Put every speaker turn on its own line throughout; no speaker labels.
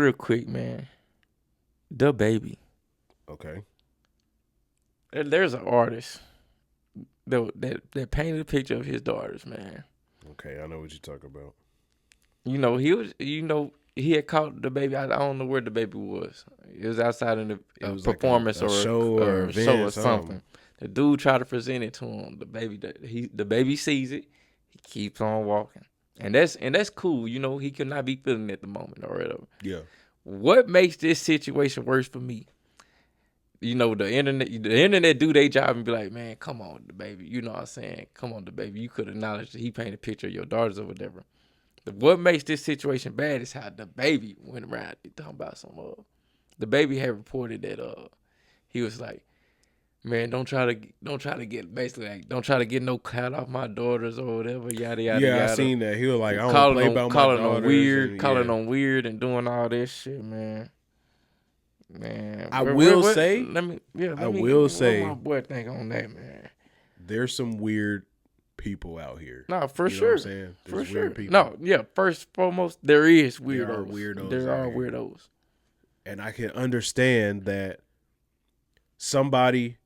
Real quick, man. DABABY.
Okay.
There's an artist that painted a picture of his daughters, man.
Okay, I know what you're talking about.
He had caught DABABY. I don't know where DABABY was. It was outside in
It
a
was like
performance
a
or
show or
a show or
event,
something. The dude tried to present it to him. DABABY sees it. He keeps on walking, and that's cool. He could not be feeling it at the moment or whatever.
Yeah.
What makes this situation worse for me? The internet do their job and be like, man, come on, DABABY. You know what I'm saying? Come on, DABABY. You could acknowledge that he painted a picture of your daughters or whatever. What makes this situation bad is how DABABY went around talking about some. DABABY had reported that he was like, man, don't try to get basically like don't try to get no clout off my daughters or whatever, yada yada
Yeah,
yada.
I seen that. He was like, I don't play about my daughters.
Calling them weird and doing all this shit, man. Man,
I will say,
let me what my boy think on that, man.
There's some weird people out here.
No, for sure.
What I'm saying?
For sure. No, yeah, first and foremost, there is weirdos.
There are
weirdos.
And I can understand that somebody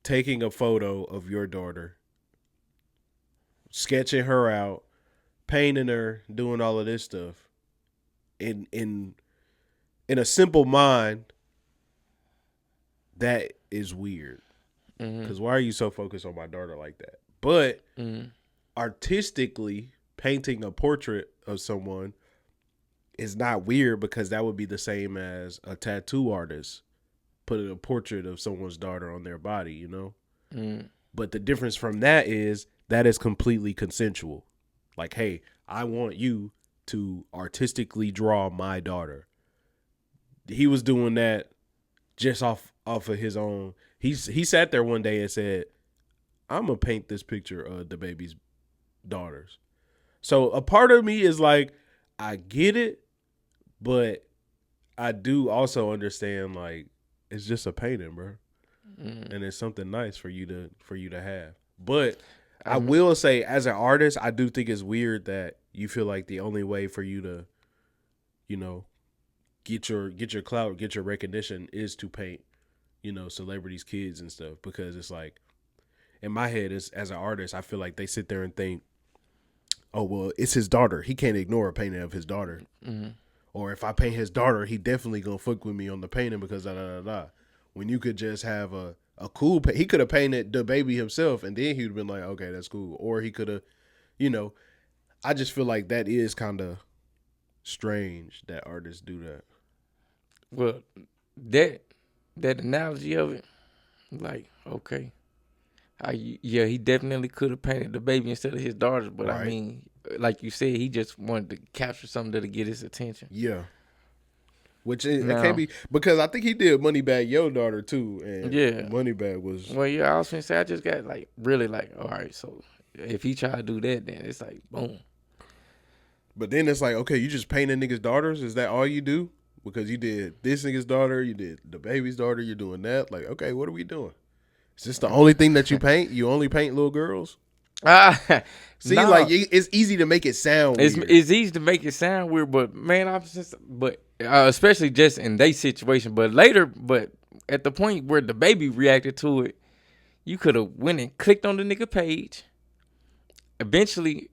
taking a photo of your daughter, sketching her out, painting her, doing all of this stuff, in a simple mind, that is weird. Because why are you so focused on my daughter like that? But artistically, painting a portrait of someone is not weird, because that would be the same as a tattoo artist putting a portrait of someone's daughter on their body, But the difference from that is completely consensual. Like, hey, I want you to artistically draw my daughter. He was doing that just off of his own. He sat there one day and said, I'm gonna paint this picture of DABABY's daughters. So a part of me is like, I get it, but I do also understand, like, it's just a painting, bro. And it's something nice for you to have. But I will say, as an artist, I do think it's weird that you feel like the only way for you to, get your clout, get your recognition is to paint, celebrities' kids and stuff. Because it's like, in my head, as an artist, I feel like they sit there and think, oh, well, it's his daughter. He can't ignore a painting of his daughter. Or if I paint his daughter, he definitely gonna fuck with me on the painting because da da da da. When you could just have a cool, he could have painted DABABY himself, and then he would have been like, okay, that's cool. Or he could have, I just feel like that is kind of strange that artists do that.
Well, that analogy of it, like, okay, he definitely could have painted DABABY instead of his daughters, but right. I mean, like you said, he just wanted to capture something to get his attention.
Yeah. Which it can't be, because I think he did Moneybag Yo daughter too, and Moneybag was.
Well, yeah, I was gonna say, I just got like really like, all right, so if he try to do that, then it's like boom.
But then it's like, okay, you just painting niggas' daughters? Is that all you do? Because you did this nigga's daughter, you did DABABY's daughter, you're doing that. Like, okay, what are we doing? Is this the only thing that you paint? You only paint little girls? See, nah. Like, it's easy to make it sound weird.
It's easy to make it sound weird, but man, especially just in their situation. But later, at the point where DABABY reacted to it, you could have went and clicked on the nigga page. Eventually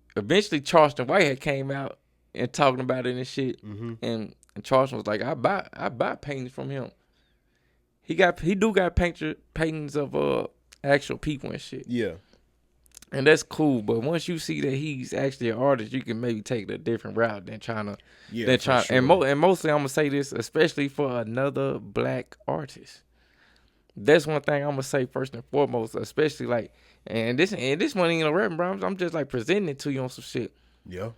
Charleston Whitehead came out and talking about it and shit. And Charleston was like, I buy paintings from him. He do got paintings of actual people and shit.
Yeah.
And that's cool, but once you see that he's actually an artist, you can maybe take a different route than trying to. Yeah, sure. And mostly, I'm gonna say this, especially for another black artist. That's one thing I'm gonna say first and foremost, especially like, and this one ain't no rapping, bro. I'm just like presenting it to you on some shit.
Yeah.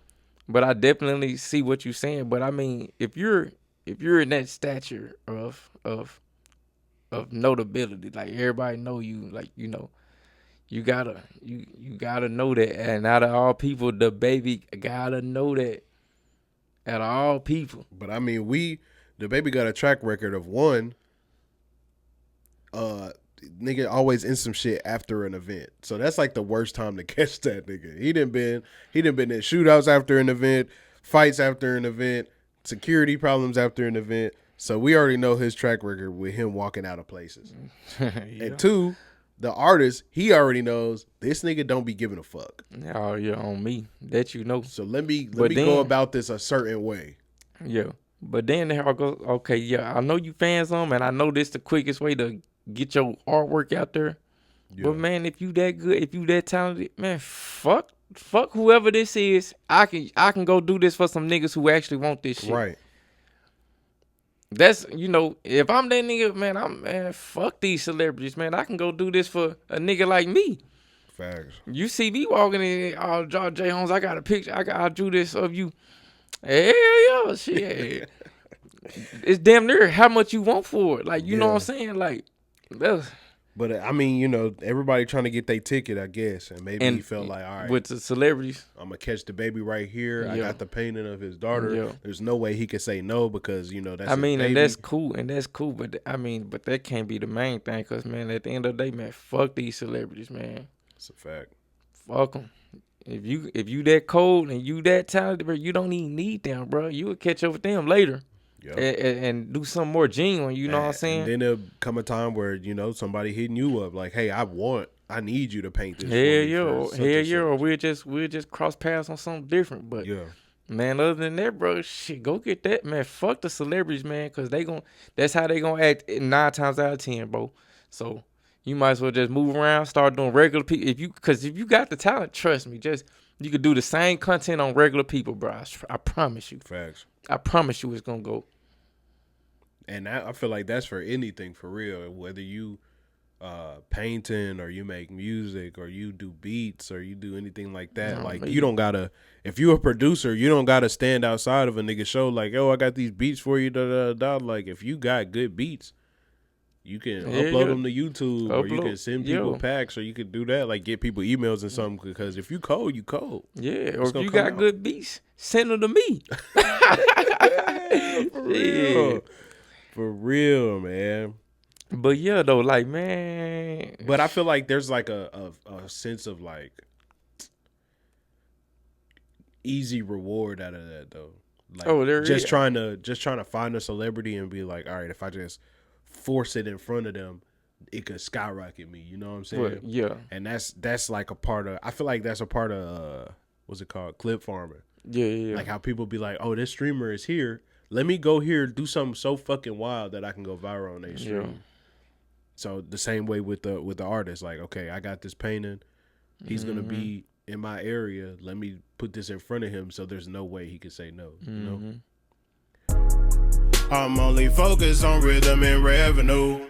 But I definitely see what you're saying. But I mean, if you're in that stature of notability, like everybody know you, like You gotta know that, and out of all people, DABABY gotta know that. Out of all people,
but I mean, DABABY got a track record of one. Nigga always in some shit after an event, so that's like the worst time to catch that nigga. He done been in shootouts after an event, fights after an event, security problems after an event. So we already know his track record with him walking out of places.
Yeah.
And two, the artist, he already knows this nigga don't be giving a fuck.
Oh, yeah, on me. That you know.
So let me go about this a certain way.
Yeah. But then there I go, okay, yeah, I know you fans on, and I know this the quickest way to get your artwork out there. Yeah. But man, if you that good, if you that talented, man, fuck whoever this is. I can go do this for some niggas who actually want this shit.
Right.
That's, you know, if I'm that nigga, man, fuck these celebrities, man. I can go do this for a nigga like me.
Facts.
You see me walking in, oh, J. Holmes, I got a picture. I drew this of you. Hell yeah, shit. It's damn near how much you want for it. Like, you know what I'm saying? Like,
but I mean, you know, everybody trying to get their ticket, I guess, and maybe he felt like, all right,
with the celebrities,
I'm gonna catch the baby right here. I got the painting of his daughter.
Yeah.
There's no way he could say no because you know that's.
I mean, and that's cool, but I mean, but that can't be the main thing, cause man, at the end of the day, man, fuck these celebrities, man.
It's a fact.
Fuck them. If you that cold and you that talented, bro, you don't even need them, bro. You will catch up with them later. Yep. And do something more genuine, you know what I'm saying?
And then there'll come a time where, you know, somebody hitting you up like, hey, I need you to paint this.
Hell yeah, or we'll just cross paths on something different. But man, other than that, bro, shit, go get that, man. Fuck the celebrities, man, because that's how they gonna act 9 times out of 10, bro. So you might as well just move around, start doing regular people. Because if you got the talent, trust me, you could do the same content on regular people, bro. I promise you.
Facts.
I promise you it's gonna go.
And I feel like that's for anything, for real. Whether you painting or you make music or you do beats or you do anything like that. No, like, you don't gotta, if you're a producer, you don't gotta stand outside of a nigga show like, oh, I got these beats for you, Like, if you got good beats, you can upload them to YouTube or you can send people packs or you can do that, like get people emails and something, because if you cold, you cold.
Yeah, or if you got good beats, send them to me.
For real. For real, man.
But yeah, though, like, man.
But I feel like there's like a sense of like easy reward out of that though. Like, just trying to find a celebrity and be like, all right, if I just force it in front of them, it could skyrocket me. You know what I'm saying?
But, yeah.
And that's like a part of. I feel like that's a part of what's it called? Clip farming.
Yeah.
Like how people be like, oh, this streamer is here. Let me go here do something so fucking wild that I can go viral on their stream. Yeah. So the same way with the artist, like, okay, I got this painting. He's gonna be in my area. Let me put this in front of him so there's no way he could say no. You know? I'm only focused on rhythm and revenue.